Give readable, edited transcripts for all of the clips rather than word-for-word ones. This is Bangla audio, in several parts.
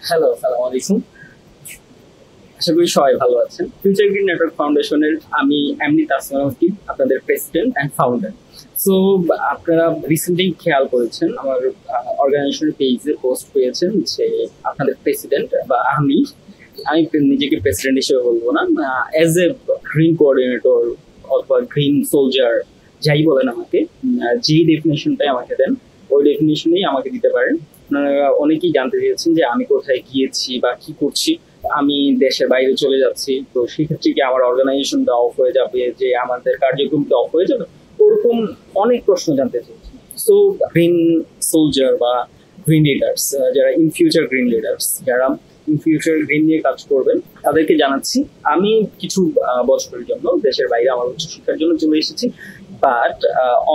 হ্যালো, আসসালামু আলাইকুম। আশা করি সবাই ভালো আছেন। ফিউচার গ্রিন নেটওয়ার্ক ফাউন্ডেশনের আমি এমনি তাসমিয়া রকিব, আপনাদের প্রেসিডেন্ট অ্যান্ড ফাউন্ডার। সো আপনারা রিসেন্টলি খেয়াল করেছেন আমার অর্গানাইজেশনের পেজে পোস্ট পেয়েছেন যে আপনাদের প্রেসিডেন্ট বা আমি নিজেকে প্রেসিডেন্ট হিসেবে বলবো না, অ্যাজ এ গ্রিন কোঅর্ডিনেটর অথবা গ্রিন সোলজার যাই বলেন আমাকে, যেই ডেফিনেশনটাই আমাকে দেন ওই ডেফিনেশনেই আমাকে দিতে পারেন। আপনারা অনেকেই জানতে চেয়েছেন যে আমি কোথায় গিয়েছি বা কি করছি। আমি দেশের বাইরে চলে যাচ্ছি, তো সেক্ষেত্রে কি আমার অর্গানাইজেশনটা অফ হয়ে যাবে, যে আমাদের কার্যক্রমটা অফ হয়ে যাবে, ওরকম অনেক প্রশ্ন জানতে চেয়েছি। সো গ্রিন সোলজার বা গ্রিন লিডার্স, যারা ইন ফিউচার গ্রিন লিডার্স, যারা ইন ফিউচার গ্রিন নিয়ে কাজ করবেন, তাদেরকে জানাচ্ছি আমি কিছু বছরের জন্য দেশের বাইরে আমার উচ্চশিক্ষার জন্য চলে এসেছি। বাট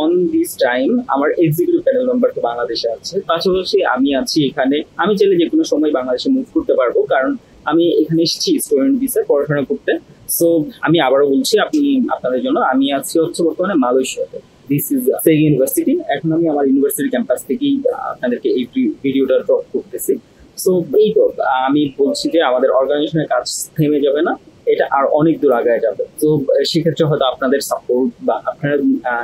অন দিস টাইম আমার এক্সিকিউটিভ প্যানেল মেম্বার তো বাংলাদেশে আছে, পাশাপাশি আমি আছি এখানে। আমি চাইলে যে কোনো সময় বাংলাদেশে মুভ করতে পারবো, কারণ আমি এখানে এসেছি স্টুডেন্ট ভিসা পড়াশোনা করতে। সো আমি আবারও বলছি আপনাদের জন্য, আমি আছি হচ্ছে বর্তমানে মালয়েশিয়াতে। This is SEG university. এখন আমি আমার ইউনিভার্সিটি ক্যাম্পাস থেকেই আপনাদেরকে এই ভিডিওটা ড্রপ করতেছি। সো এই তো আমি বলছি যে আমাদের অর্গানাইজেশনের কাজ থেমে যাবে না, এটা আর অনেক দূর আগায় যাবে। তো সেক্ষেত্রে হয়তো আপনাদের সাপোর্ট বা আপনারা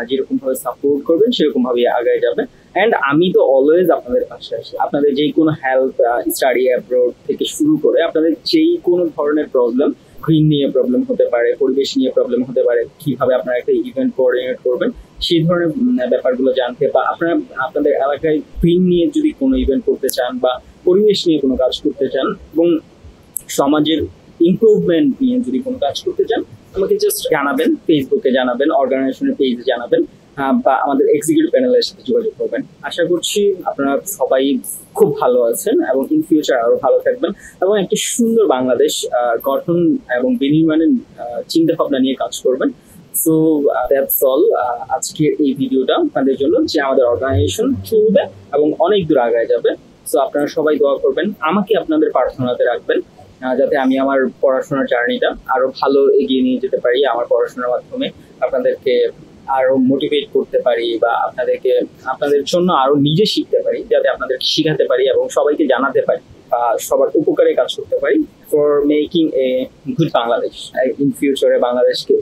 যেরকম ভাবে সাপোর্ট করবেন সেরকম ভাবে আগায় যাবে। অ্যান্ড আমি তো অলওয়েজ আপনাদের পাশে আছি। আপনাদের যেই কোনো হেল্প, স্টাডি অ্যাব্রোড থেকে শুরু করে আপনাদের যেই কোনো ধরনের প্রবলেম, গ্রিন নিয়ে প্রবলেম হতে পারে, পরিবেশ নিয়ে প্রবলেম হতে পারে, কিভাবে আপনারা একটা ইভেন্ট কোঅর্ডিনেট করবেন সেই ধরনের ব্যাপারগুলো জানতে, বা আপনারা আপনাদের এলাকায় গ্রিন নিয়ে যদি কোনো ইভেন্ট করতে চান বা পরিবেশ নিয়ে কোনো কাজ করতে চান এবং সমাজের ইমপ্রুভমেন্ট নিয়ে যদি কোনো কাজ করতে চান, আমাকে জাস্ট জানাবেন, ফেসবুকে জানাবেন, অর্গানাইজেশনের পেজে জানাবেন, বা আমাদের এক্সিকিউটিভ প্যানেলের সাথে যোগাযোগ করবেন। আশা করছি আপনারা সবাই খুব ভালো আছেন এবং ইন ফিউচার আরো ভালো থাকবেন এবং একটি সুন্দর বাংলাদেশ গঠন এবং বিনির্মাণের চিন্তা ভাবনা নিয়ে কাজ করবেন। সো দ্যাটস অল আজকে এই ভিডিওটা আপনাদের জন্য, যে আমাদের অর্গানাইজেশন চলবে এবং অনেক দূর আগায় যাবে। সো আপনারা সবাই দোয়া করবেন, আমাকে আপনাদের প্রার্থনাতে রাখবেন, যাতে আমি আমার পড়াশোনার জার্নিটা আরো ভালো এগিয়ে নিয়ে যেতে পারি। আমার পড়াশোনার মাধ্যমে আপনাদেরকে আরো মোটিভেট করতে পারি বা আপনাদের জন্য আরো নিজে শিখতে পারি, যাতে আপনাদেরকে শিখাতে পারি এবং সবাইকে জানাতে পারি বা সবার উপকারে কাজ করতে পারি for making a good Bangladesh. In ফিউচারে বাংলাদেশকে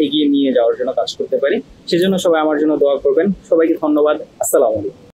এগিয়ে নিয়ে যাওয়ার জন্য কাজ করতে পারি। সেজন্য সবাই আমার জন্য দোয়া করবেন। সবাইকে ধন্যবাদ। আসসালামু আলাইকুম।